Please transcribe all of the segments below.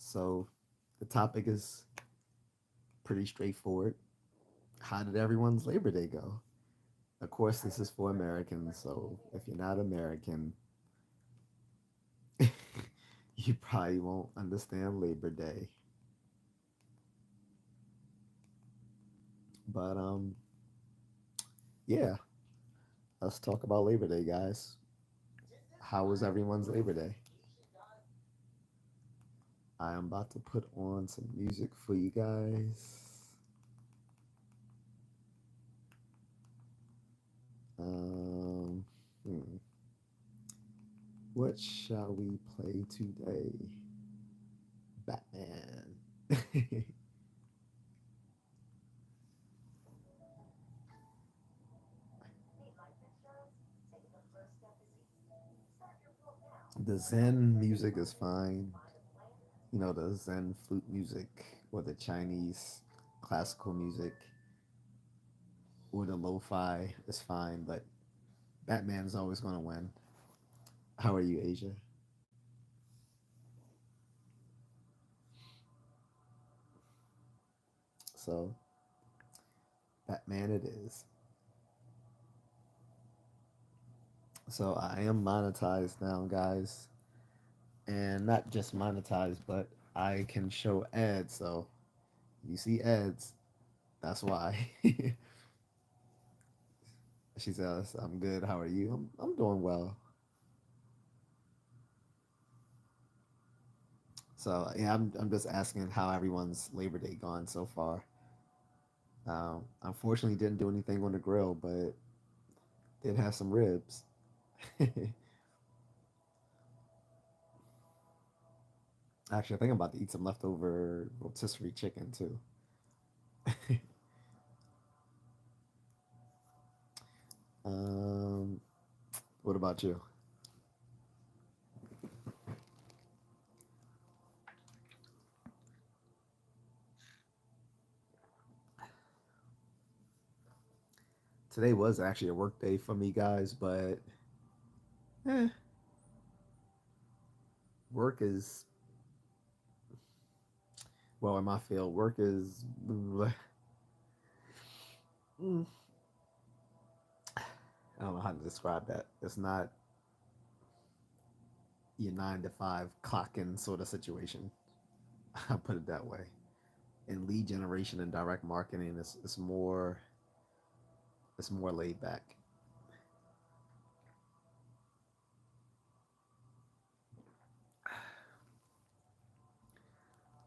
So the topic is pretty straightforward. How did everyone's Labor Day go? Of course, this is for Americans, so if you're not American, you probably won't understand Labor Day. But yeah, let's talk about Labor Day, guys. How was everyone's Labor Day? I am about to put on some music for you guys. Um, hmm. What shall we play today? Batman. The Zen music is fine. You know, the Zen flute music or the Chinese classical music or the lo-fi is fine, but Batman's always going to win. How are you, Asia? So, Batman it is. So, I am monetized now, guys. And not just monetized, but I can show ads. So, you see ads, that's why. She says, I'm good. How are you? I'm doing well. So yeah, I'm just asking how everyone's Labor Day gone so far. Unfortunately, didn't do anything on the grill, but did have some ribs. Actually, I think I'm about to eat some leftover rotisserie chicken too. um, what about you? Today was actually a work day for me, guys, but eh, work is well in my field. Work is I don't know how to describe that. It's not your 9 to 5 clock in sort of situation. I'll put it that way. In lead generation and direct marketing, it's more laid back.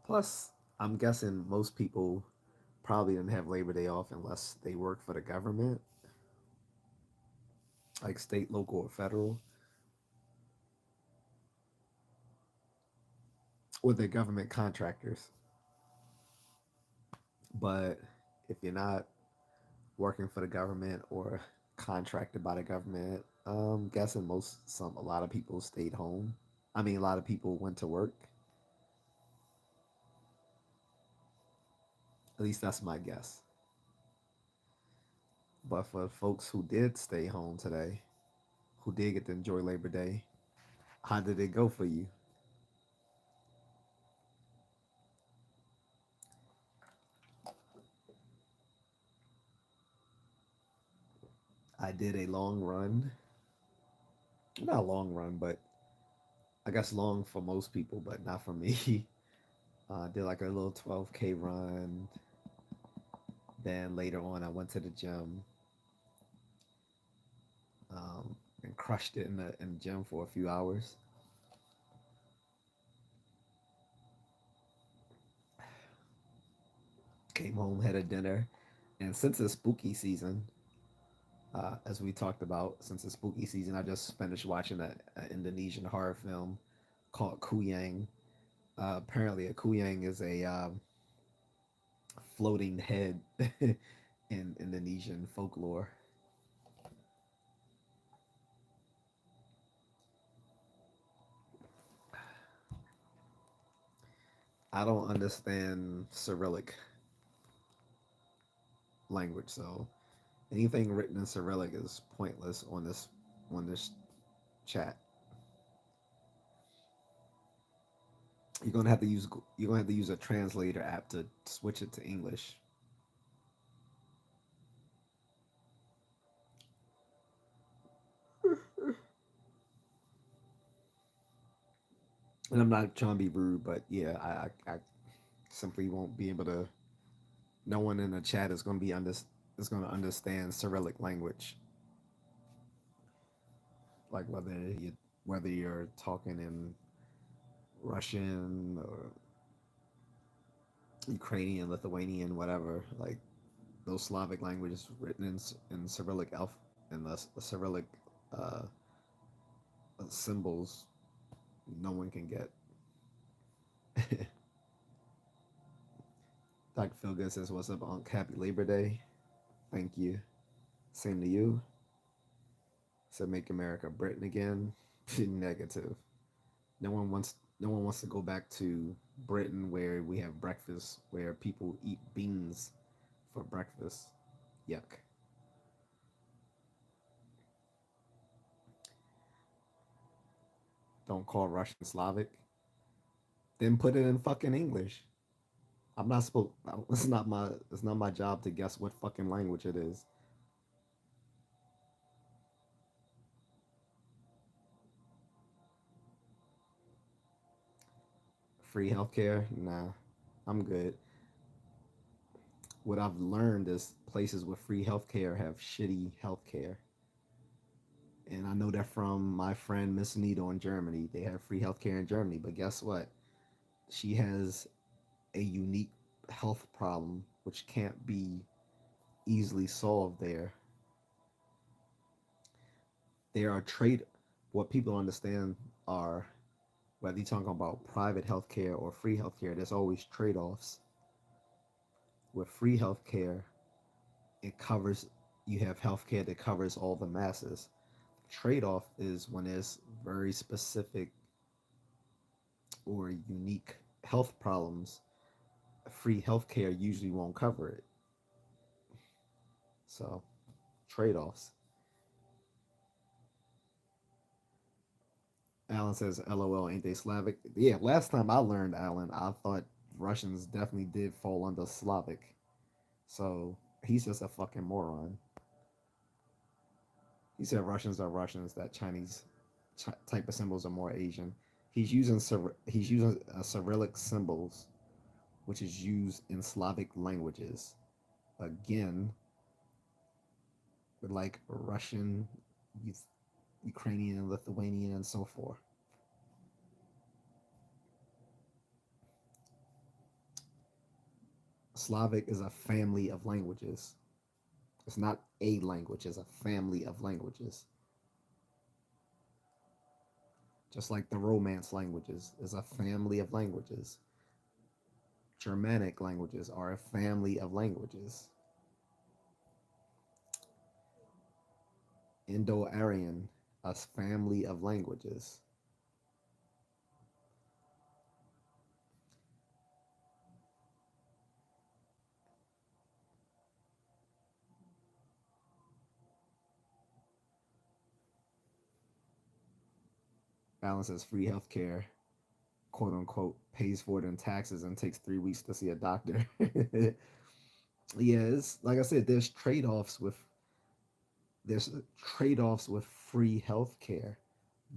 Plus, I'm guessing most people probably didn't have Labor Day off unless they work for the government, like state, local, or federal, or they're government contractors. But if you're not working for the government or contracted by the government, guessing a lot of people stayed home. I mean, a lot of people went to work. At least that's my guess. But for folks who did stay home today, who did get to enjoy Labor Day, how did it go for you? I did a long run. Not a long run, but I guess long for most people, but not for me. Did like a little 12K run. Then later on, I went to the gym and crushed it in the gym for a few hours. Came home, had a dinner, and since it's spooky season, as we talked about, since it's spooky season, I just finished watching an Indonesian horror film called Kuyang. Apparently, a Kuyang is a floating head in Indonesian folklore. I don't understand Cyrillic language, so anything written in Cyrillic is pointless on this chat. you're gonna have to use a translator app to switch it to English. And I'm not trying to be rude, but yeah, I simply won't be able to. No one in the chat is going to understand Cyrillic language, like whether you're talking in Russian or Ukrainian, Lithuanian, whatever. Like those Slavic languages written in Cyrillic in the Cyrillic uh, symbols, no one can get. Dr. Philgood says, "What's up, Unc? Happy Labor Day. Thank you. Same to you." Said, "Make America Britain again." Negative. No one wants to go back to Britain where we have breakfast, where people eat beans for breakfast. Yuck. Don't call Russian Slavic. Then put it in fucking English. I'm not supposed. It's not my job to guess what fucking language it is. Free healthcare? Nah, I'm good. What I've learned is places with free healthcare have shitty healthcare. And I know that from my friend Miss Nito in Germany. They have free healthcare in Germany, but guess what? She has a unique health problem which can't be easily solved there. There are trade what people understand are whether you're talking about private healthcare or free healthcare, there's always trade-offs. With free healthcare, it covers you have healthcare that covers all the masses. Trade-off is when there's very specific or unique health problems. Free healthcare usually won't cover it. So trade-offs. Alan says, "LOL, ain't they Slavic?" Yeah, last time I learned, Alan, I thought Russians definitely did fall under Slavic. So he's just a fucking moron. He said Russians are Russians. That Chinese type of symbols are more Asian. He's using Cyrillic symbols, which is used in Slavic languages. Again, like Russian, Ukrainian, Lithuanian, and so forth. Slavic is a family of languages. It's not a language, it's a family of languages. Just like the Romance languages is a family of languages. Germanic languages are a family of languages. Indo-Aryan, a family of languages. Balances free healthcare, quote unquote, pays for it in taxes and takes 3 weeks to see a doctor. Yeah, it's like I said, there's trade-offs with free healthcare.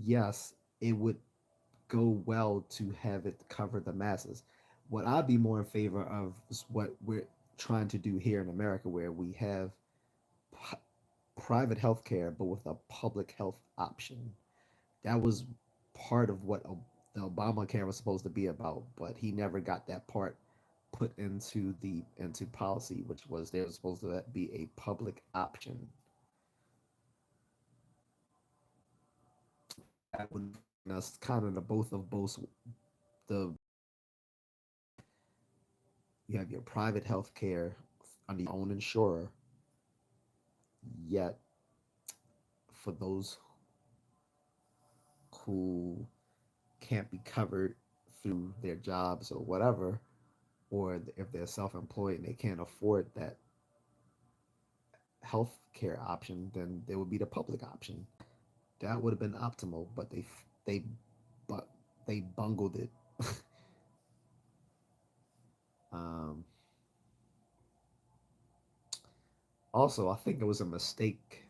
Yes, it would go well to have it cover the masses. What I'd be more in favor of is what we're trying to do here in America, where we have p- private healthcare but with a public health option. That was part of what the Obamacare was supposed to be about, but he never got that part put into policy, which was there was supposed to be a public option. That would us kind of the both of both the you have your private health care under your own insurer, yet for those who can't be covered through their jobs or whatever, or if they're self-employed and they can't afford that health care option, then there would be the public option. That would have been optimal, but they but they bungled it. Also, I think it was a mistake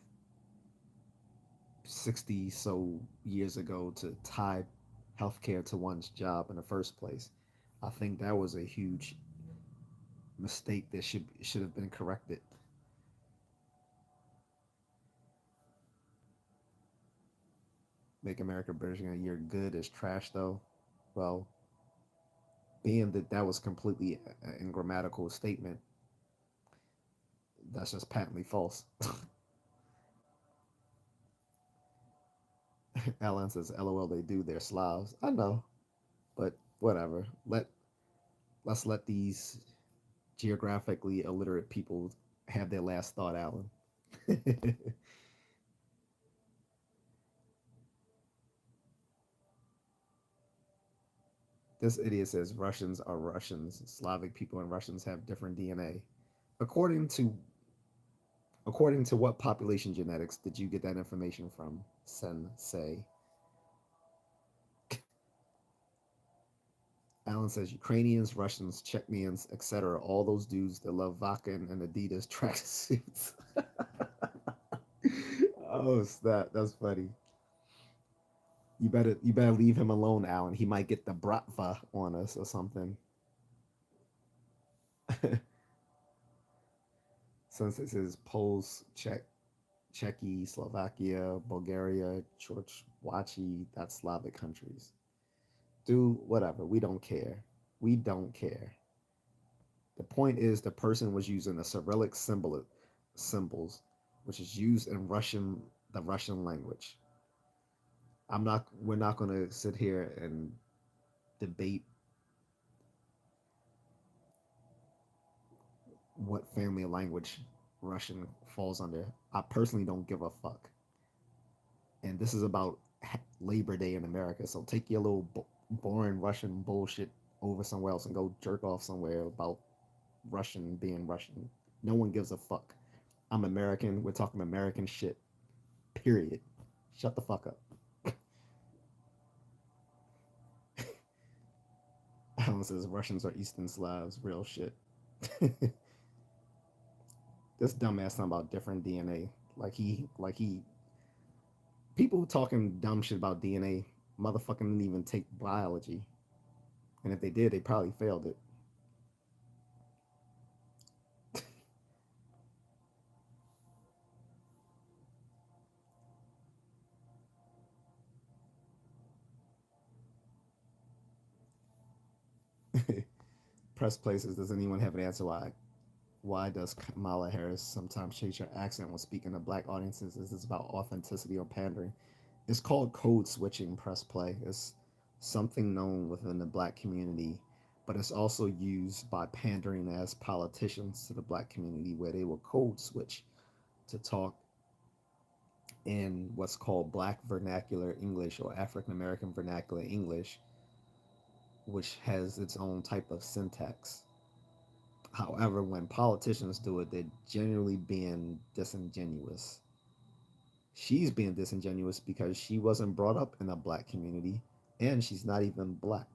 60 so years ago to tie healthcare to one's job in the first place. I think that was a huge mistake that should have been corrected. Make America British again. You're good as trash though. Well, being that that was completely a grammatical statement, that's just patently false. Alan says, "LOL, they do. They're Slavs." I know, but whatever. Let's let these geographically illiterate people have their last thought, Alan. This idiot says Russians are Russians. Slavic people and Russians have different DNA. According to according to what population genetics did you get that information from, Sensei? Alan says Ukrainians, Russians, Chechens, etc. All those dudes that love vodka and Adidas tracksuits. Oh, snap! That's funny. You better leave him alone, Alan. He might get the bratva on us or something. Since this is Poles, Czechy, Slovakia, Bulgaria, Chorchwachi, that's Slavic countries. Do whatever. We don't care. We don't care. The point is the person was using the Cyrillic symbols, which is used in the Russian language. We're not going to sit here and debate what family language Russian falls under. I personally don't give a fuck. And this is about Labor Day in America. So take your little boring Russian bullshit over somewhere else and go jerk off somewhere about Russian being Russian. No one gives a fuck. I'm American. We're talking American shit. Period. Shut the fuck up. Alan says Russians are Eastern Slavs. Real shit. This dumbass talking about different DNA. Like he people talking dumb shit about DNA. Motherfucking didn't even take biology, and if they did, they probably failed it. Press places. Does anyone have an answer why does Kamala Harris sometimes change her accent when speaking to black audiences? Is this about authenticity or pandering? It's called code switching. Press play. It's something known within the black community, but it's also used by pandering as politicians to the black community, where they will code switch to talk in what's called black vernacular English or African American vernacular English, which has its own type of syntax. However, when politicians do it, they're generally being disingenuous. She's being disingenuous because she wasn't brought up in a black community and she's not even black.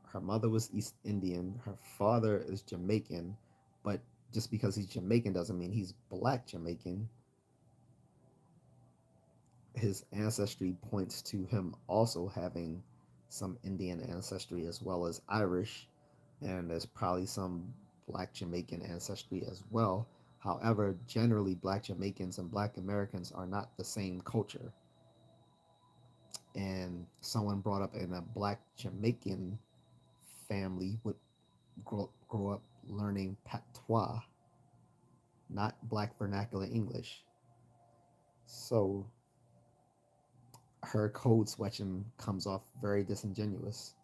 Her mother was East Indian, her father is Jamaican, but just because he's Jamaican doesn't mean he's black Jamaican. His ancestry points to him also having some Indian ancestry as well as Irish, and there's probably some black Jamaican ancestry as well. However, generally, black Jamaicans and black Americans are not the same culture. And someone brought up in a black Jamaican family would grow up learning patois, not black vernacular English. So her code switching comes off very disingenuous.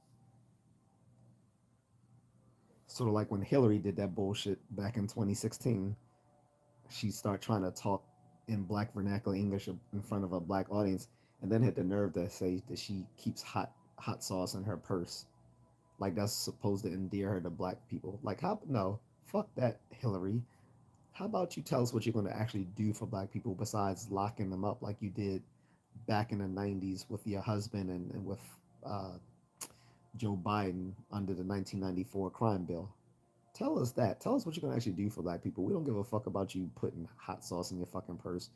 Sort of like when Hillary did that bullshit back in 2016. She started trying to talk in black vernacular English in front of a black audience, and then had the nerve to say that she keeps hot sauce in her purse. Like that's supposed to endear her to black people. Like how no, fuck that, Hillary. How about you tell us what you're going to actually do for black people besides locking them up like you did back in the 90s with your husband and with uh, Joe Biden under the 1994 crime bill? Tell us that. Tell us what you're gonna actually do for black people. We don't give a fuck about you putting hot sauce in your fucking purse,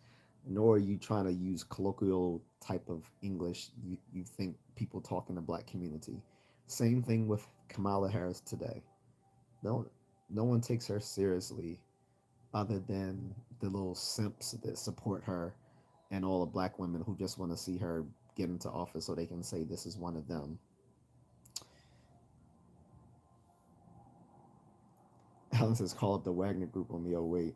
nor are you trying to use colloquial type of English you think people talk in the black community. Same thing with Kamala Harris today. No, no one takes her seriously other than the little simps that support her and all the black women who just want to see her get into office so they can say this is one of them. Alan says, call up the Wagner Group on the 08.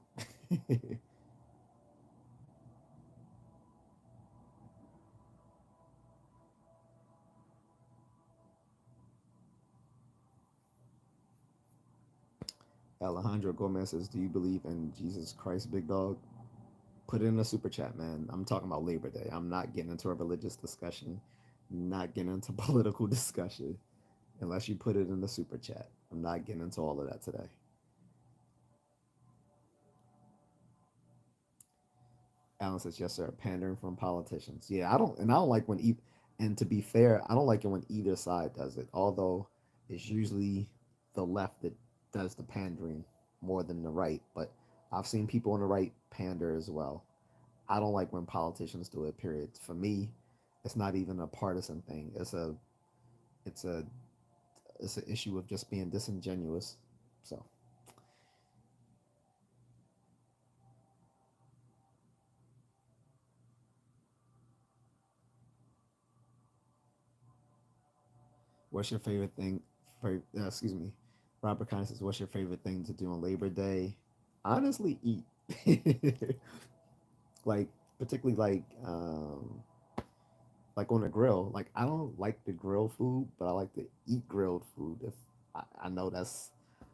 Alejandro Gomez says, do you believe in Jesus Christ, big dog? Put it in a super chat, man. I'm talking about Labor Day. I'm not getting into a religious discussion, not getting into political discussion unless you put it in the super chat. I'm not getting into all of that today. Alan says, yes, sir. Pandering from politicians. Yeah, I don't like when, and to be fair, I don't like it when either side does it. Although it's usually the left that does the pandering more than the right. But I've seen people on the right pander as well. I don't like when politicians do it. Period. For me, it's not even a partisan thing. It's a it's an issue of just being disingenuous. So, what's your favorite thing? Excuse me. Robert Kind says, "What's your favorite thing to do on Labor Day?" Honestly, eat. Like particularly like on a grill. Like I don't like the grill food, but I like to eat grilled food. If I know that's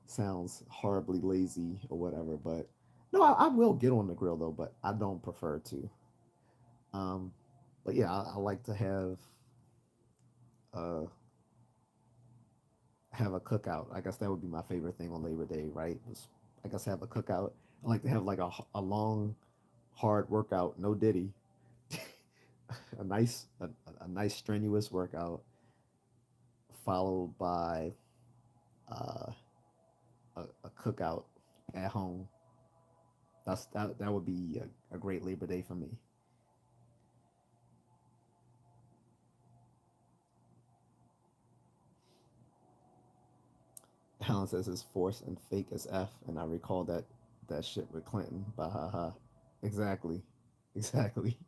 sounds horribly lazy or whatever, but no, I will get on the grill though, but I don't prefer to. Um, but yeah, I like to uh have a cookout. I guess that would be my favorite thing on Labor Day, right? I guess have a cookout. I like to have like a long, hard workout, no diddy, a nice strenuous workout, followed by uh, a cookout at home. That would be a great Labor Day for me. Alan says it's forced and fake as F, and I recall that shit with Clinton. Bah ha ha. Exactly, exactly.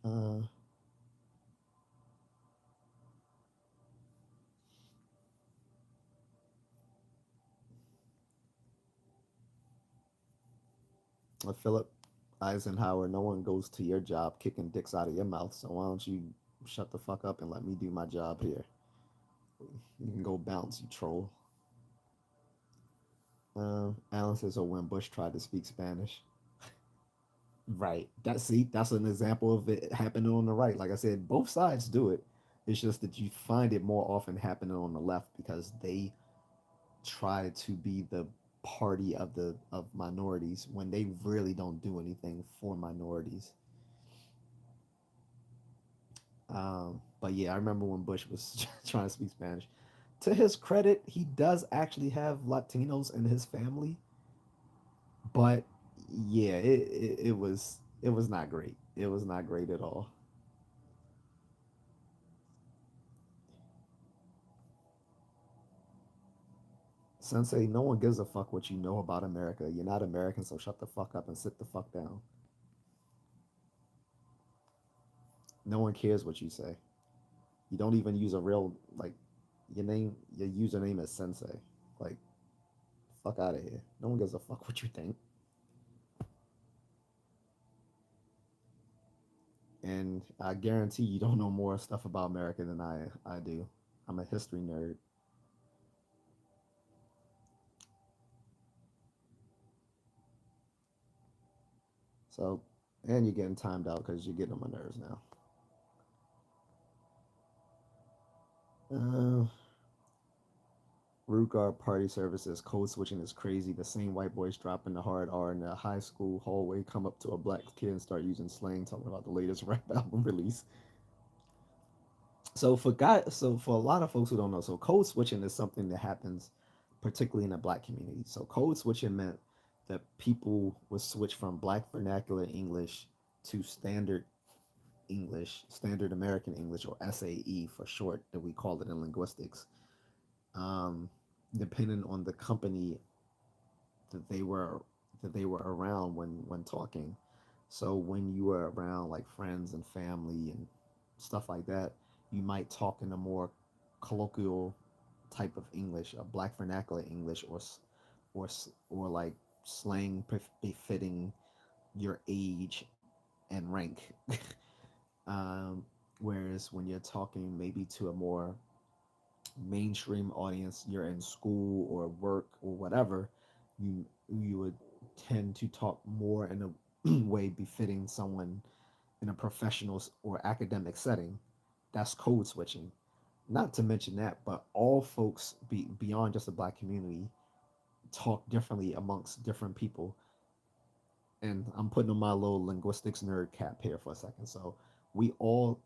Uh, Philip Eisenhower, no one goes to your job kicking dicks out of your mouth, so why don't you shut the fuck up and let me do my job here? You can go bounce, you troll. Alan says, "Oh, when Bush tried to speak Spanish." Right. That's an example of it happening on the right. Like I said, both sides do it. It's just that you find it more often happening on the left because they try to be the party of minorities when they really don't do anything for minorities. But yeah, I remember when Bush was trying to speak Spanish. To his credit, he does actually have Latinos in his family, but yeah, it was not great. It was not great at all. Sensei, no one gives a fuck what you know about America. You're not American, so shut the fuck up and sit the fuck down. No one cares what you say. You don't even use a real like your username is Sensei. Like fuck out of here. No one gives a fuck what you think. And I guarantee you don't know more stuff about America than I do. I'm a history nerd. So, and you're getting timed out because you're getting on my nerves now. Uh, Root Guard Party Services code switching is crazy. The same white boys dropping the hard R in the high school hallway come up to a black kid and start using slang, talking about the latest rap album release. So for a lot of folks who don't know, so code switching is something that happens particularly in the black community. So code switching meant that people would switch from black vernacular English to standard English, standard American English, or SAE for short, that we call it in linguistics, um, depending on the company that they were around when talking. So when you were around like friends and family and stuff like that, you might talk in a more colloquial type of English, a black vernacular English, or like slang befitting your age and rank. um, Whereas when you're talking maybe to a more mainstream audience, you're in school or work or whatever, you would tend to talk more in a way befitting someone in a professional or academic setting. That's code switching. Not to mention that, but all folks beyond just the black community talk differently amongst different people. And I'm putting on my little linguistics nerd cap here for a second. So we all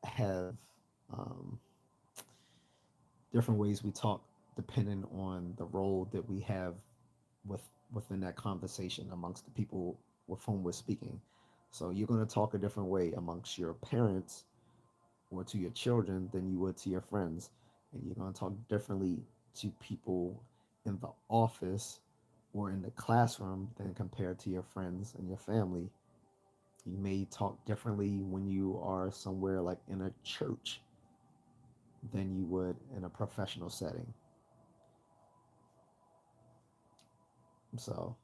have um, different ways we talk depending on the role that we have with within that conversation amongst the people with whom we're speaking. So you're going to talk a different way amongst your parents or to your children than you would to your friends, and you're going to talk differently to people in the office or in the classroom than compared to your friends and your family. You may talk differently when you are somewhere like in a church than you would in a professional setting. So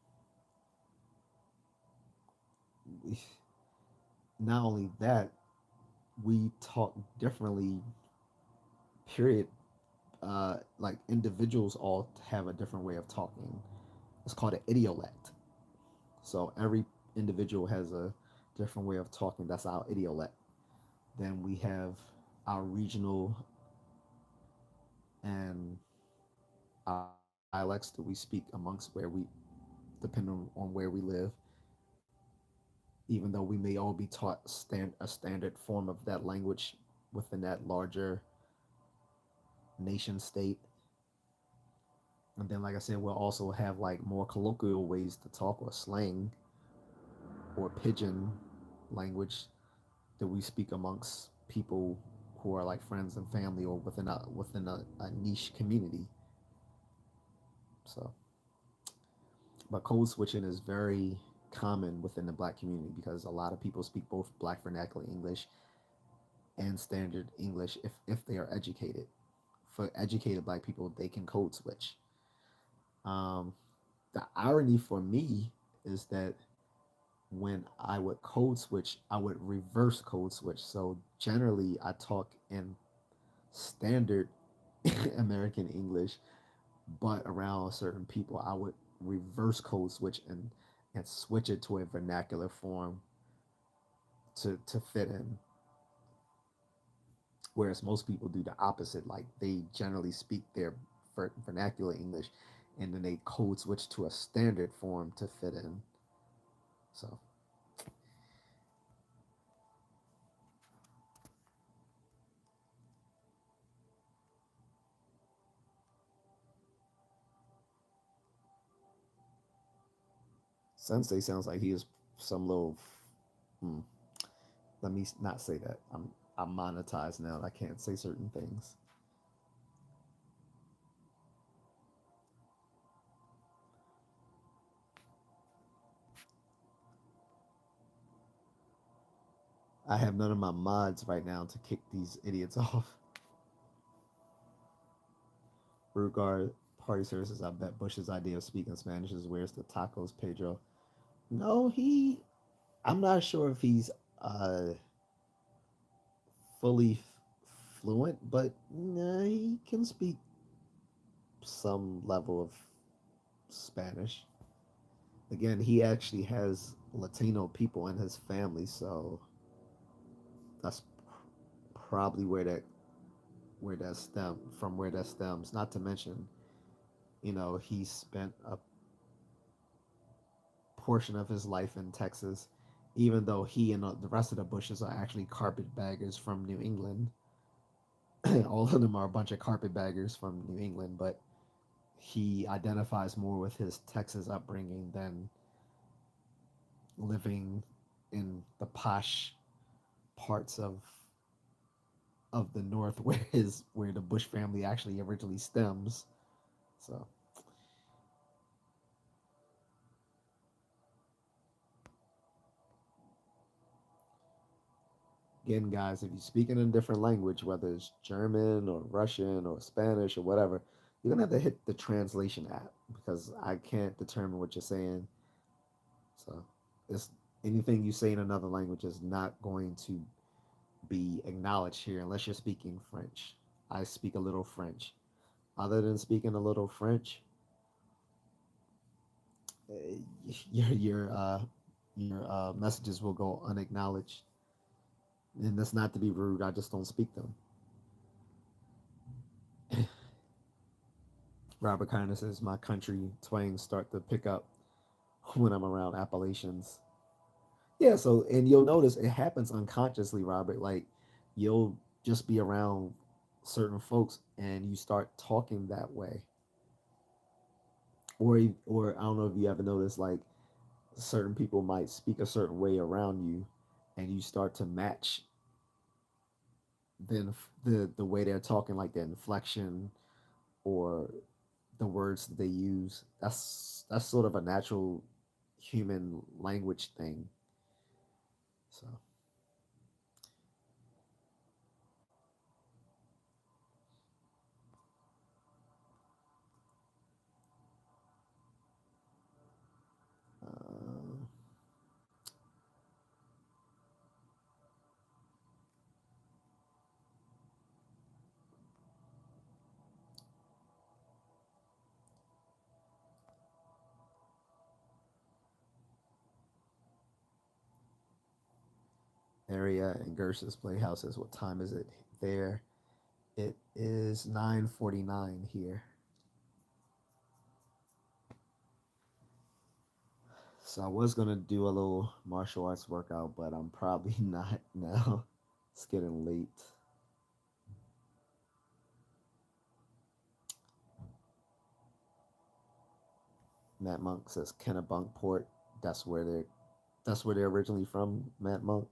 not only that, we talk differently, period. Like individuals all have a different way of talking. It's called an idiolect. So every individual has a different way of talking. That's our idiolect. Then we have our regional and our dialects that we speak amongst where we, depending on where we live, even though we may all be taught a standard form of that language within that larger nation state. And then, like I said, we'll also have like more colloquial ways to talk, or slang or pidgin language that we speak amongst people who are like friends and family, or within a niche community. So, but code switching is very common within the black community because a lot of people speak both black vernacular English and standard English if they are educated. For educated black people, they can code switch. Um, the irony for me is that when I would code switch, I would reverse code switch. So generally, I talk in standard American English, but around certain people, I would reverse code switch and switch it to a vernacular form to fit in. Whereas most people do the opposite, like they generally speak their vernacular English, and then they code switch to a standard form to fit in. So Sensei sounds like he is some little. Hmm, let me not say that. I'm monetized now. I can't say certain things. I have none of my mods right now to kick these idiots off. Regard party services. I bet Bush's idea of speaking Spanish is where's the tacos, Pedro. No, I'm not sure if he's uh fully fluent, but nah, he can speak some level of Spanish. Again, he actually has Latino people in his family, so that's probably where that stems. Not to mention, he spent a portion of his life in Texas, even though he and the rest of the Bushes are actually carpetbaggers from New England. All of them are a bunch of carpetbaggers from New England, but he identifies more with his Texas upbringing than living in the posh parts of the North where the Bush family actually originally stems. So again, guys, if you speak in a different language, whether it's German or Russian or Spanish or whatever, you're gonna have to hit the translation app because I can't determine what you're saying. So it's anything you say in another language is not going to be acknowledged here unless you're speaking French. I speak a little French. Other than speaking a little French, uh, your messages will go unacknowledged. And that's not to be rude. I just don't speak them. Robert Kindness says my country twang start to pick up when I'm around Appalachians. Yeah, so and you'll notice it happens unconsciously, Robert. Like you'll just be around certain folks and you start talking that way. Or I don't know if you ever noticed like certain people might speak a certain way around you and you start to match the way they're talking, like the inflection or the words that they use. That's sort of a natural human language thing. So uh, area and Gersh's Playhouses. What time is it there? It is 9:49 here. So I was gonna do a little martial arts workout, but I'm probably not now. It's getting late. Matt Monk says Kennebunkport. That's where they're that's where they're originally from, Matt Monk.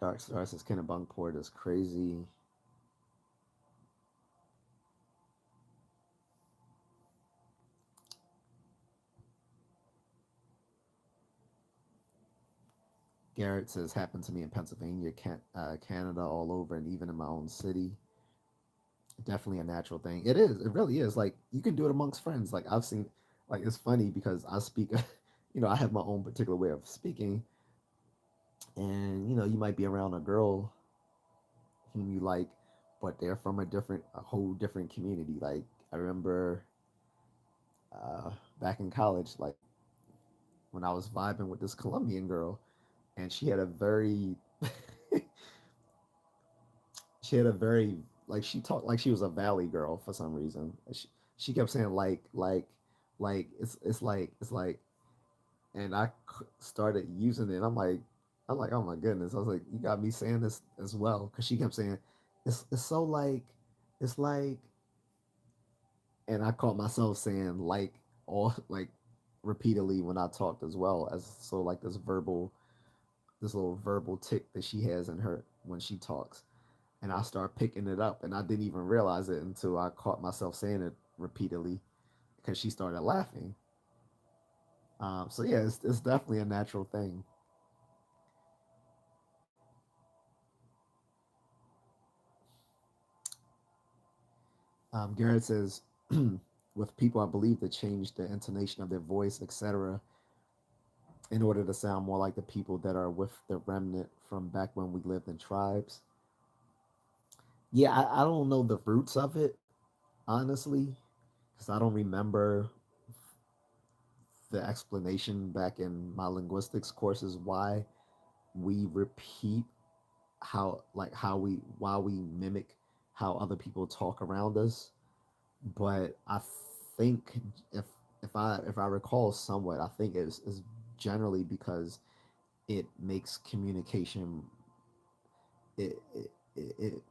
Dark Star says Kennebunkport is crazy. Garrett says happened to me in Pennsylvania, Canada, all over, and even in my own city. Definitely a natural thing. It is. It really is. Like you can do it amongst friends. Like I've seen. Like it's funny because I speak. I have my own particular way of speaking, and you might be around a girl whom you like, but they're from a whole different community. Like I remember uh, back in college, like when I was vibing with this Colombian girl, and she had a very like she talked like she was a valley girl for some reason. She kept saying like it's like, and started using it. I'm like, oh my goodness. I was like, you got me saying this as well because she kept saying it's so like it's like, and I caught myself saying like all like repeatedly when I talked as well as so like this little verbal tick that she has in her when she talks, and I start picking it up, and I didn't even realize it until I caught myself saying it repeatedly because she started laughing. So yeah, it's definitely a natural thing. Garrett says, with people, I believe to change the intonation of their voice, etc., in order to sound more like the people that are with the remnant from back when we lived in tribes. Yeah, I don't know the roots of it, honestly, because I don't remember the explanation back in my linguistics courses why we repeat how we mimic how other people talk around us. But I think if if I recall somewhat, I think it's generally because it makes communication it it,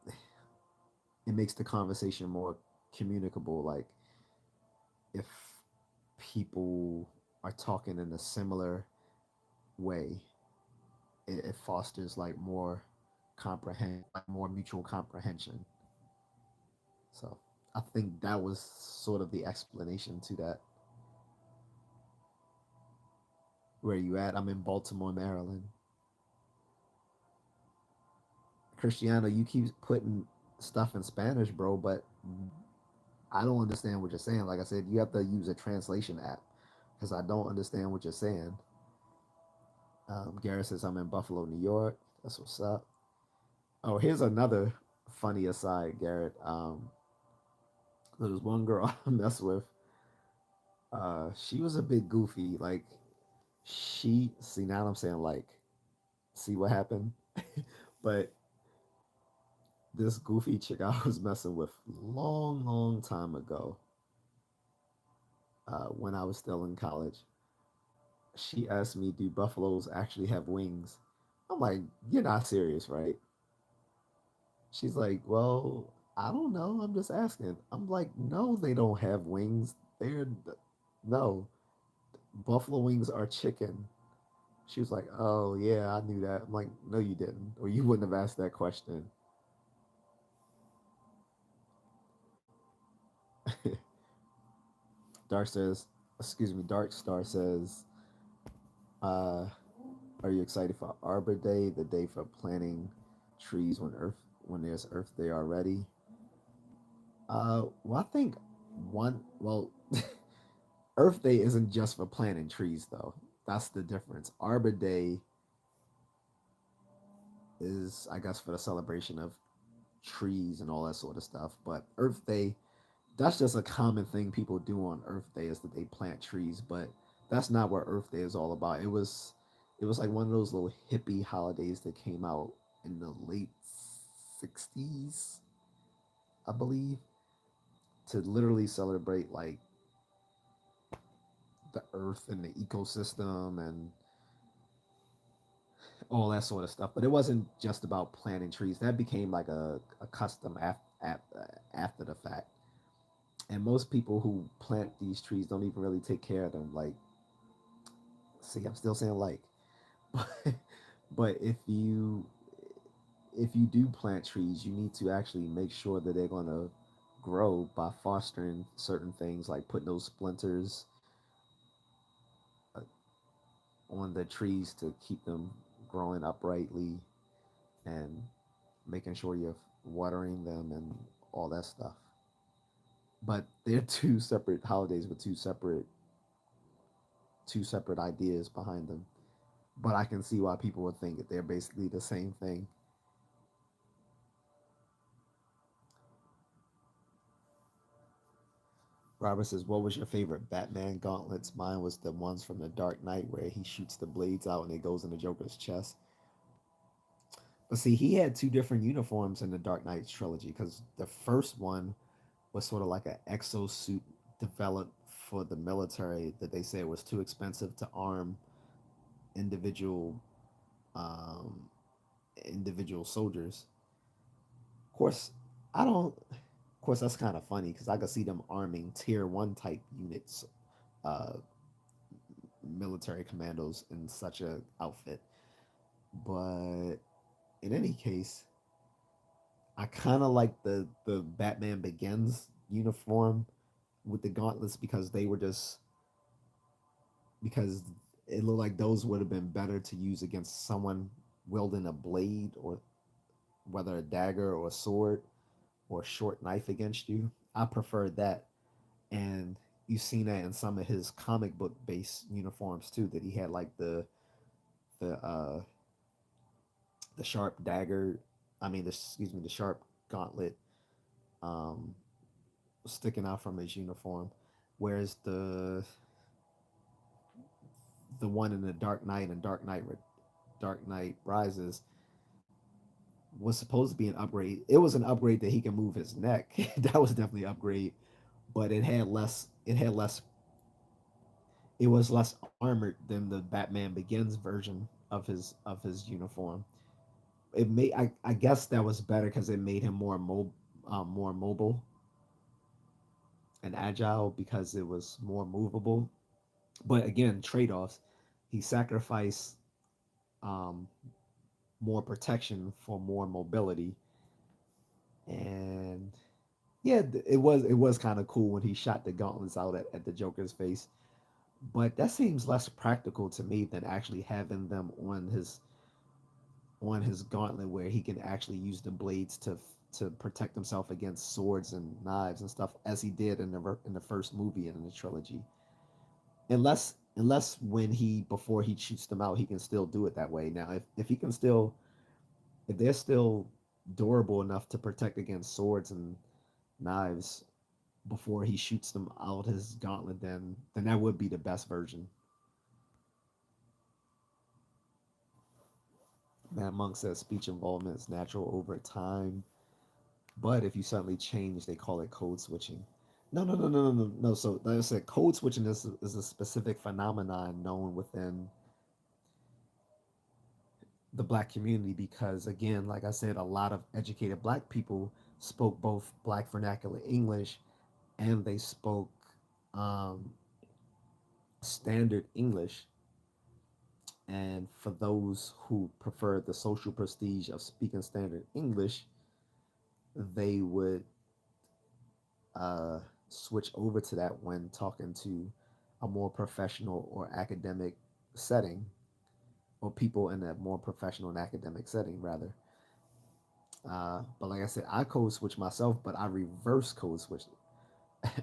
it it makes the conversation more communicable. Like if people are talking in a similar way, it fosters like more like more mutual comprehension. So I think that was sort of the explanation to that. Where you at? I'm in Baltimore, Maryland. Cristiano, you keep putting stuff in Spanish, bro, but I don't understand what you're saying. Like I said, you have to use a translation app because I don't understand what you're saying. Garrett says I'm in Buffalo, New York. That's what's up. Oh, here's another funny aside, Garrett. There was one girl I messed with. She was a bit goofy. Like she see now I'm saying like see what happened, but this goofy chick I was messing with long time ago, when I was still in college. She asked me, "Do buffaloes actually have wings?" I'm like, "You're not serious, right?" She's like, "Well, I don't know. I'm just asking." I'm like, "No, they don't have wings. They're no buffalo wings are chicken." She was like, "Oh yeah, I knew that." I'm like, "No, you didn't, or you wouldn't have asked that question." Dark says, excuse me, Dark Star says, uh, "Are you excited for Arbor Day, the day for planting trees when there's Earth Day already?" Well, I think well, Earth Day isn't just for planting trees, though. That's the difference. Arbor Day is, I guess, for the celebration of trees and all that sort of stuff. But Earth Day, that's just a common thing people do on Earth Day is that they plant trees. But that's not what Earth Day is all about. It was like one of those little hippie holidays that came out in the late '60s, I believe, to literally celebrate like the Earth and the ecosystem and all that sort of stuff. But it wasn't just about planting trees. That became like a custom after the fact. And most people who plant these trees don't even really take care of them. Like, see, I'm still saying like, but but if you do plant trees, you need to actually make sure that they're gonna grow by fostering certain things, like putting those splinters uh, on the trees to keep them growing uprightly and making sure you're watering them and all that stuff. But they're two separate holidays with two separate ideas behind them. But I can see why people would think that they're basically the same thing. Robert says, "What was your favorite Batman gauntlets?" Mine was the ones from the Dark Knight where he shoots the blades out and it goes in the Joker's chest. But see, he had two different uniforms in the Dark Knight trilogy because the first one was sort of like an exosuit developed for the military that they said was too expensive to arm individual um, individual soldiers. Of course, I don't. Of course, that's kind of funny because I could see them arming tier one type units, uh, military commandos in such a outfit. But in any case, I kind of like the Batman Begins uniform with the gauntlets because it looked like those would have been better to use against someone wielding a blade or whether a dagger or a sword or a short knife against you. I preferred that, and you've seen that in some of his comic book based uniforms too. That he had like the uh, the sharp dagger. I mean, excuse me, the sharp gauntlet um, sticking out from his uniform, whereas the one in the Dark Knight and Dark Knight Rises was supposed to be an upgrade. It was an upgrade that he can move his neck. That was definitely an upgrade, but it had less. It had less. It was less armored than the Batman Begins version of his uniform. I guess that was better because it made him more mobile. more mobile and agile because it was more movable. But again, trade offs. He sacrificed um, more protection for more mobility, and yeah, it was kind of cool when he shot the gauntlets out at the Joker's face. But that seems less practical to me than actually having them on his gauntlet where he can actually use the blades to protect himself against swords and knives and stuff as he did in the first movie in the trilogy. Unless when he before he shoots them out, he can still do it that way. Now, if he can still if they're still durable enough to protect against swords and knives before he shoots them out his gauntlet, then that would be the best version. Matt Monk says speech involvement is natural over time, but if you suddenly change, they call it code switching. No. So like I said, code switching is a specific phenomenon known within the black community because, again, like I said, a lot of educated black people spoke both black vernacular English and they spoke um, standard English. And for those who prefer the social prestige of speaking standard English, they would uh, switch over to that when talking to a more professional or academic setting, or people in a more professional and academic setting, rather. But like I said, I code switch myself, but I reverse code switch.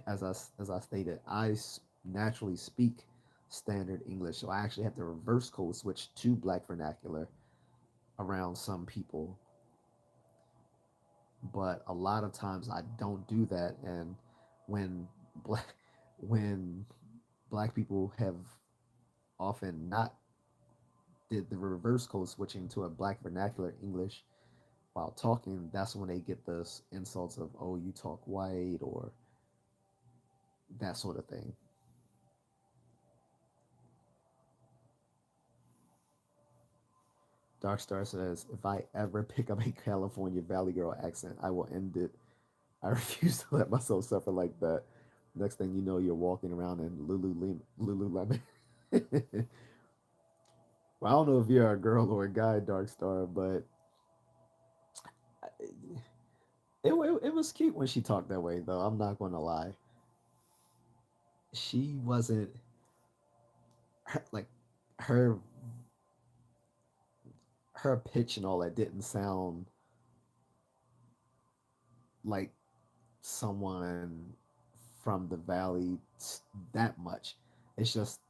As I stated, naturally speak standard English, so I actually have to reverse code switch to Black vernacular around some people. But a lot of times I don't do that, and when black when black people have often not did the reverse code switching to a Black vernacular English while talking, that's when they get the insults of "oh, you talk white" or that sort of thing. Darkstar says, if I ever pick up a California Valley Girl accent, I will end it. I refuse to let myself suffer like that. Next thing you know, you're walking around in Lululemon. Well, I don't know if you're a girl or a guy, Darkstar, but it was cute when she talked that way, though. I'm not going to lie. She wasn't like her her pitch and all that didn't sound like someone from the valley that much. It's just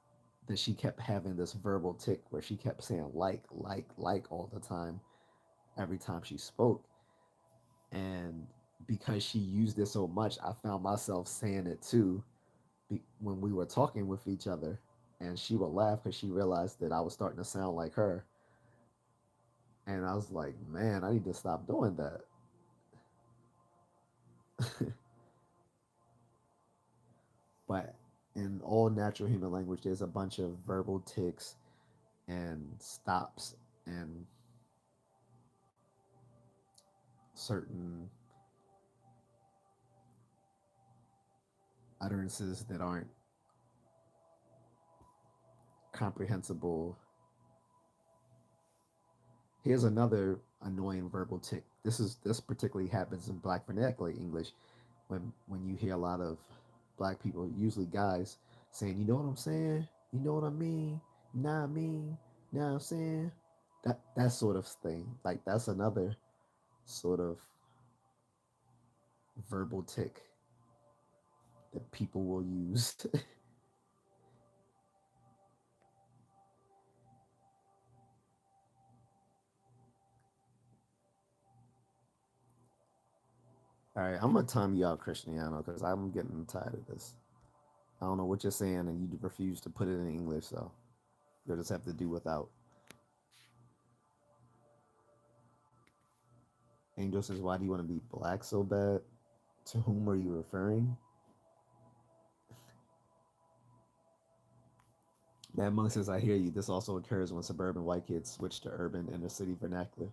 that she kept having this verbal tick where she kept saying like all the time, every time she spoke. And because she used it so much, I found myself saying it too when we were talking with each other. And she would laugh because she realized that I was starting to sound like her. And I was like, man, I need to stop doing that. But in all natural human language, there's a bunch of verbal ticks and stops and certain utterances that aren't comprehensible. Here's another annoying verbal tick. This particularly happens in Black vernacular English when you hear a lot of Black people, usually guys, saying, "You know what I'm saying? You know what I mean? You know what I mean? You know what I'm saying?" That sort of thing. Like that's another sort of verbal tick that people will use. All right, I'm gonna time you out, Cristiano, because I'm getting tired of this. I don't know what you're saying, and you refuse to put it in English, so you'll just have to do without. Angel says, "Why do you want to be black so bad? To whom are you referring?" Mad Monk says, "I hear you. This also occurs when suburban white kids switch to urban inner city vernacular."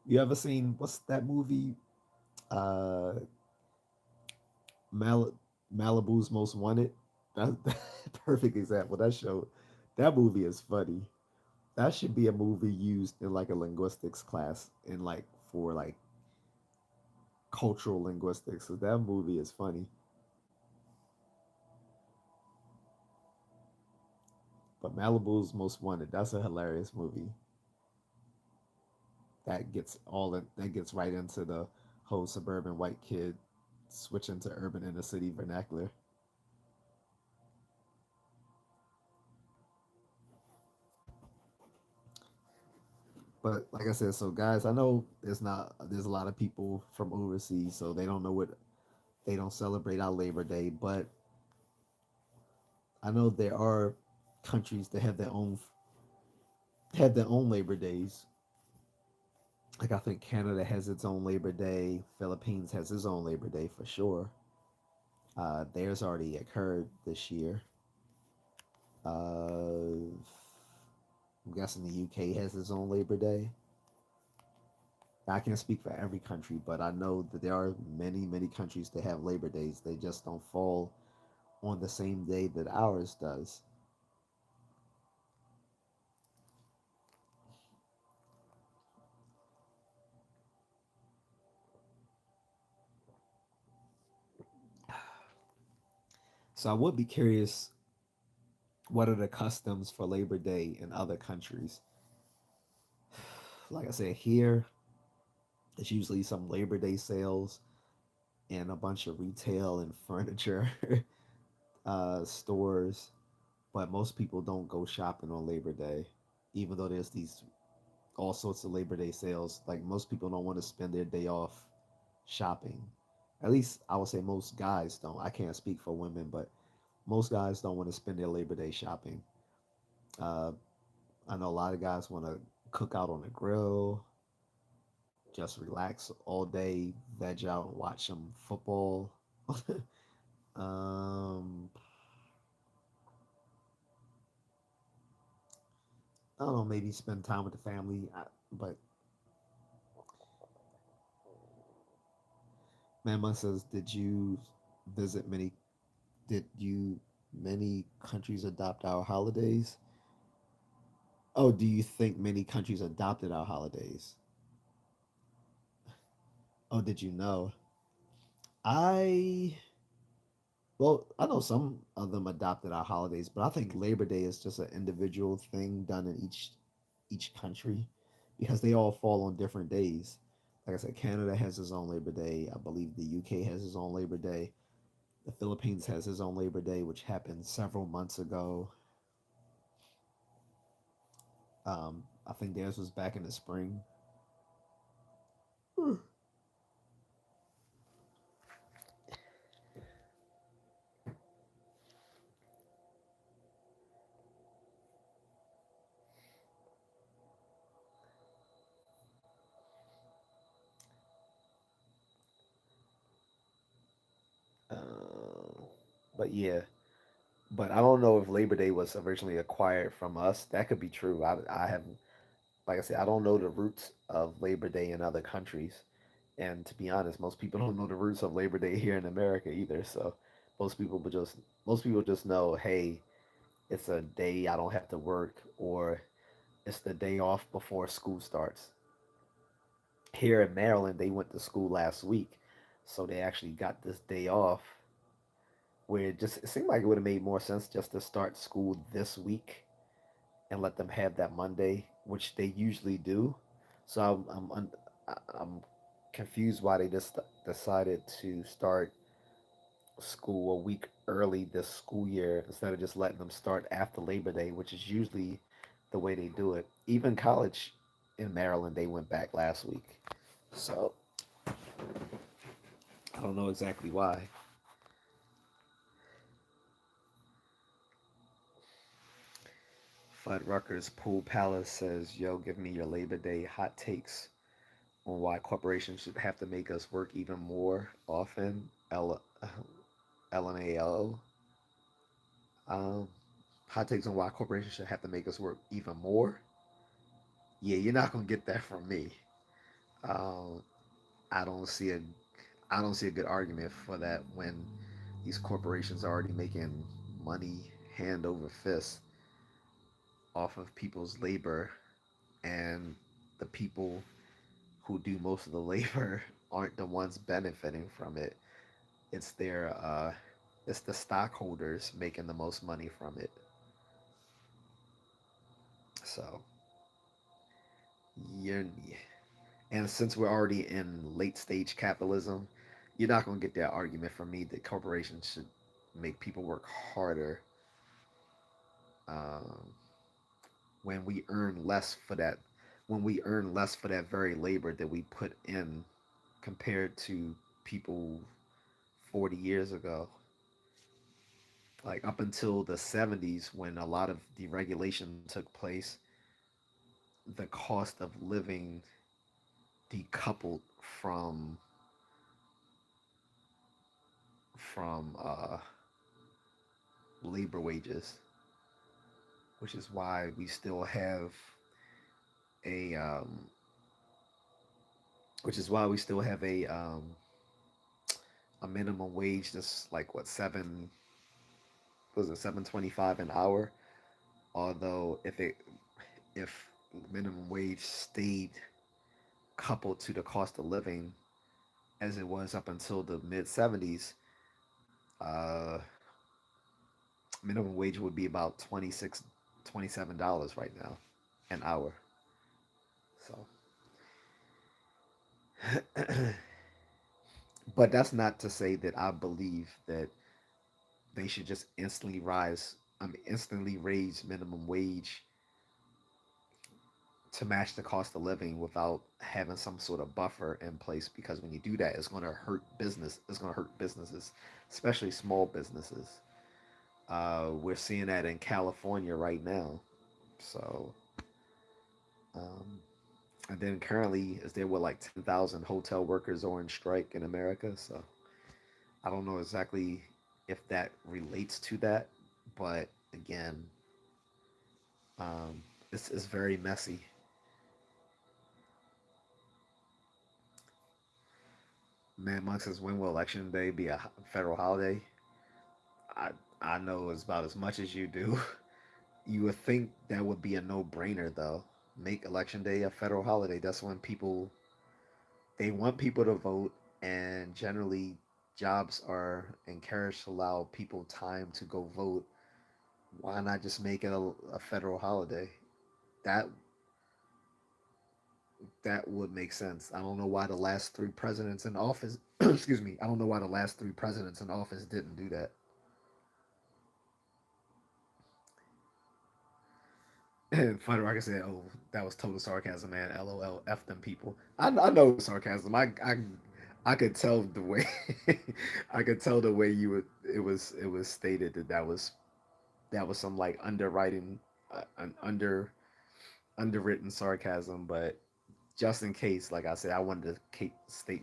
You ever seen what's that movie? Uh, Mal- Malibu's Most Wanted. That's perfect example. That show, that movie is funny. That should be a movie used in like a linguistics class in like for like cultural linguistics. So that movie is funny. But Malibu's Most Wanted, that's a hilarious movie. That gets right into the whole suburban white kid switching to urban inner city vernacular. But like I said, so guys, I know there's a lot of people from overseas, so they don't know what they don't celebrate our Labor Day, but I know there are countries that have their own Labor Days. Like I think Canada has its own Labor Day, Philippines has its own Labor Day for sure. Theirs already occurred this year. I'm guessing the UK has its own Labor Day. I can't speak for every country, but I know that there are many countries that have Labor Days. They just don't fall on the same day that ours does. So I would be curious, what are the customs for Labor Day in other countries? Like I said, here it's usually some Labor Day sales and a bunch of retail and furniture stores, but most people don't go shopping on Labor Day, even though there's these all sorts of Labor Day sales. Like most people don't want to spend their day off shopping. At least I would say most guys don't. I can't speak for women, but most guys don't want to spend their Labor Day shopping. Uh, I know a lot of guys want to cook out on the grill, just relax all day, veg out, and watch some football. um, I don't know, maybe spend time with the family. But Manma says, visit many? Did you many countries adopt our holidays? Oh, do you think many countries adopted our holidays? Oh, did you know? I Well, I know some of them adopted our holidays, but I think Labor Day is just an individual thing done in each country because they all fall on different days. Like I said, Canada has its own Labor Day. I believe the UK has its own Labor Day. The Philippines has its own Labor Day, which happened several months ago. I think theirs was back in the spring. Uh, but yeah, but I don't know if Labor Day was originally acquired from us. That could be true. I have Like I said, I don't know the roots of Labor Day in other countries. And to be honest, most people don't know the roots of Labor Day here in America either. So most people would just most people just know, hey, it's a day I don't have to work, or it's the day off before school starts. Here in Maryland, they went to school last week, so they actually got this day off. Where it seemed like it would have made more sense just to start school this week and let them have that Monday, which they usually do. So I'm confused why they just decided to start school a week early this school year instead of just letting them start after Labor Day, which is usually the way they do it. Even college in Maryland, they went back last week. So I don't know exactly why. Fuddruckers Pool Palace says, "Yo, give me your Labor Day hot takes on why corporations should have to make us work even more often." LMAO. Um, Hot takes on why corporations should have to make us work even more. Yeah, you're not gonna get that from me. Um, I don't see a I don't see a good argument for that when these corporations are already making money hand over fist off of people's labor, and the people who do most of the labor aren't the ones benefiting from it. It's their it's the stockholders making the most money from it. So you're and since we're already in late stage capitalism, you're not gonna get that argument from me that corporations should make people work harder um, when we earn less for that very labor that we put in compared to people 40 years ago. Like up until the 70s, when a lot of deregulation took place, the cost of living decoupled from labor wages, which is why we still have a which is why we still have a minimum wage that's like what seven was it 7.25 an hour. Although if minimum wage stayed coupled to the cost of living as it was up until the mid 70s, uh, minimum wage would be about 26 $27 right now an hour. So but that's not to say that I believe that they should just instantly raise minimum wage to match the cost of living without having some sort of buffer in place, because when you do that, it's going to hurt businesses, especially small businesses. We're seeing that in California right now. So um, and then currently is there were like 10,000 hotel workers are on strike in America. So I don't know exactly if that relates to that, but again, it's very messy. Man, Monk says, when will election day be a federal holiday? I I know as about as much as you do. You would think that would be a no-brainer though. Make election day a federal holiday. That's when they want people to vote, and generally jobs are encouraged to allow people time to go vote. Why not just make it a federal holiday? That that would make sense. I don't know why the last three presidents in office excuse me, I don't know why the last three presidents in office didn't do that. And Funny Rocket said, "Oh, that was total sarcasm, man. LOL, f them people." I know it's sarcasm. I could tell the way I could tell the way you would it was stated that that was some like underwriting an underwritten sarcasm. But just in case, like I said, I wanted to state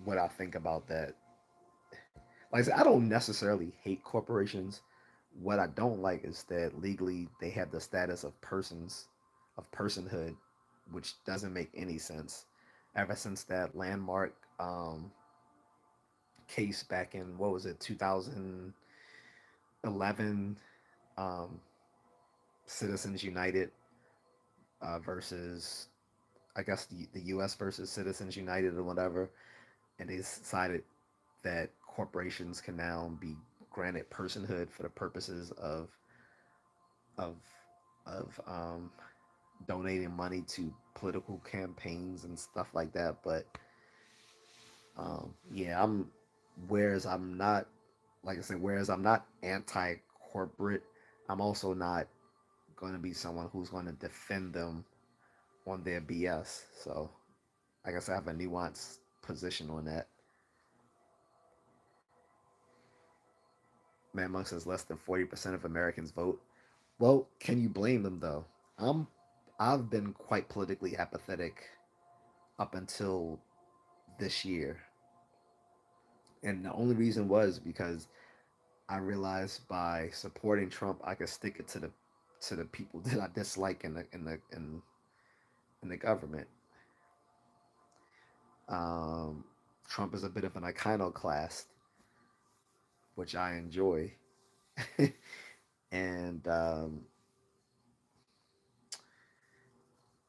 what I think about that. Like I said, I don't necessarily hate corporations. What I don't like is that legally they have the status of personhood, which doesn't make any sense. Ever since that landmark case back in what was it 2011, um, Citizens United versus I guess the U.S. versus Citizens United or whatever, and they decided that corporations can now be granted personhood for the purposes of of donating money to political campaigns and stuff like that. But yeah, whereas I'm not like I said, whereas I'm not anti-corporate, I'm also not going to be someone who's going to defend them on their BS. So I guess I have a nuanced position on that. Man Monk says less than 40% of Americans vote. Well, can you blame them though? I'm I've been quite politically apathetic up until this year. And the only reason was because I realized by supporting Trump I could stick it to the people that I dislike in the government. Um, Trump is a bit of an iconoclast, which I enjoy. And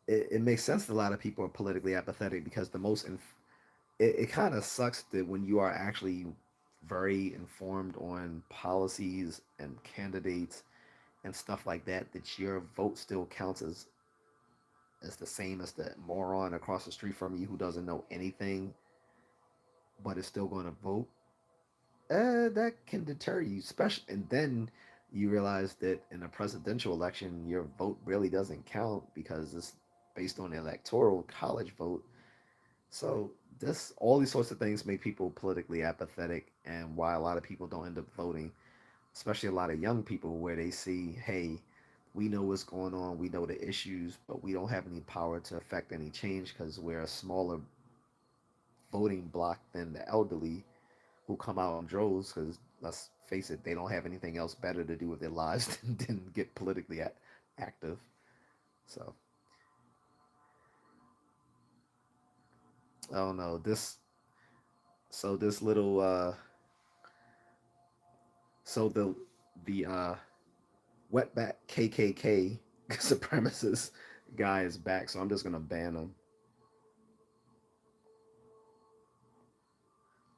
it makes sense that a lot of people are politically apathetic because it kind of sucks that when you are actually very informed on policies and candidates and stuff like that, that your vote still counts as the same as the moron across the street from you who doesn't know anything but is still going to vote. That can deter you, especially, and then you realize that in a presidential election, your vote really doesn't count because it's based on the electoral college vote. So this, all these sorts of things make people politically apathetic, and why a lot of people don't end up voting, especially a lot of young people, where they see, hey, we know what's going on, we know the issues, but we don't have any power to affect any change because we're a smaller voting block than the elderly who come out in droves because let's face it, they don't have anything else better to do with their lives than get politically active. So I don't know this. So this little so the wetback KKK supremacist guy is back. So I'm just gonna ban him.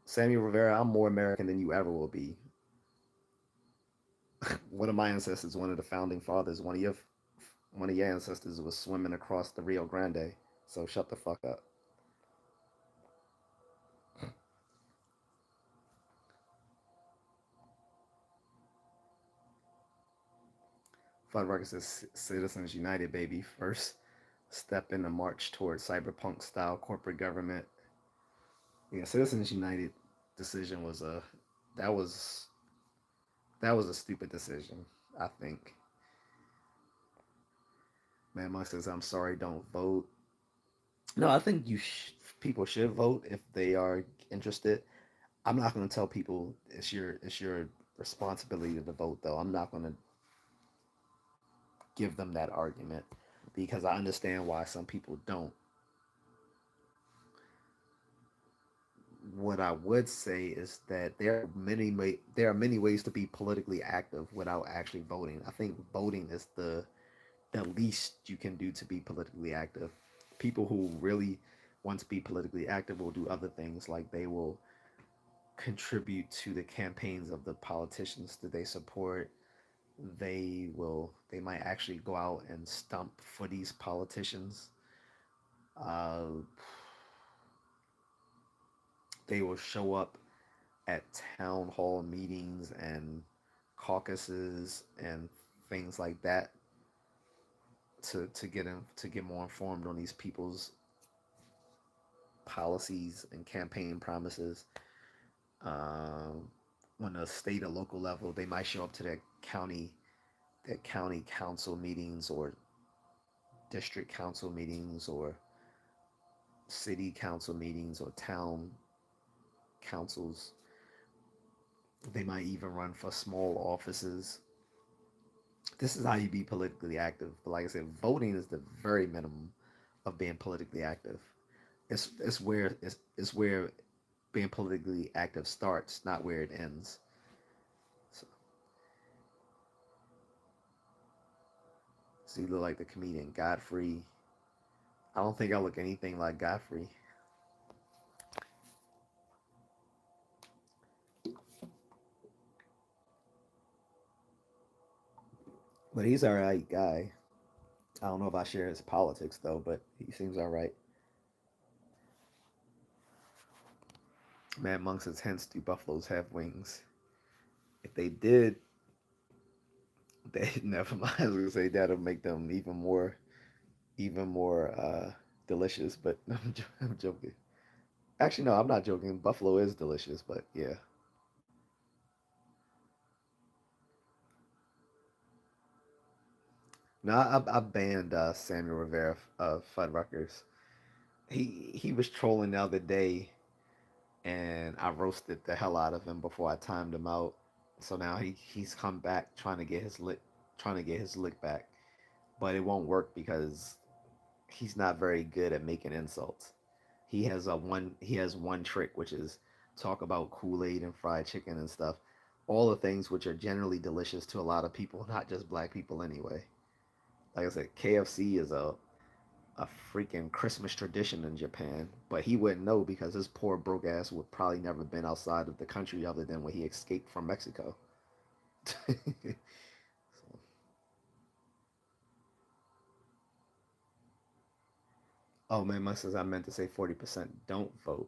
Samuel Rivera, I'm more American than you ever will be. One of my ancestors, one of the founding fathers, one of your ancestors was swimming across the Rio Grande. So shut the fuck up. Fuddruckers says Citizens United, baby. First step in the march towards cyberpunk style corporate government. Yeah, Citizens United decision was that was that was a stupid decision. I think. Man, Monk says I'm sorry, don't vote. No, I think people should vote if they are interested. I'm not going to tell people it's your responsibility to vote though. I'm not going to give them that argument because I understand why some people don't. What I would say is that there are many ways to be politically active without actually voting. I think voting is the least you can do to be politically active. People who really want to be politically active will do other things, like they will contribute to the campaigns of the politicians that they support. They might actually go out and stump for these politicians. Uh, they will show up at town hall meetings and caucuses and things like that to get more informed on these people's policies and campaign promises. Um, on a state or local level, they might show up to their county council meetings or district council meetings or city council meetings or town councils. They might even run for small offices. This is how you be politically active. But like I said, voting is the very minimum of being politically active. It's where being politically active starts, not where it ends. So, so you look like the comedian Godfrey. I don't think I look anything like Godfrey, but he's all right guy. I don't know if I share his politics though, but he seems all right. Mad Monk says, hence do buffaloes have wings? If they did, they never mind. I was gonna say that'll make them even more delicious. But I'm joking. Actually, no, I'm not joking. Buffalo is delicious, but yeah. No, I banned Samuel Rivera of Fuddruckers. He was trolling the other day, and I roasted the hell out of him before I timed him out. So now he's come back trying to get his lick back, but it won't work because he's not very good at making insults. He has one trick, which is talk about Kool Aid and fried chicken and stuff. all the things which are generally delicious to a lot of people, not just black people anyway. Like I said, KFC is a freaking Christmas tradition in Japan, but he wouldn't know because his poor broke ass would probably never been outside of the country other than when he escaped from Mexico. So, oh man, my says I meant to say 40% don't vote.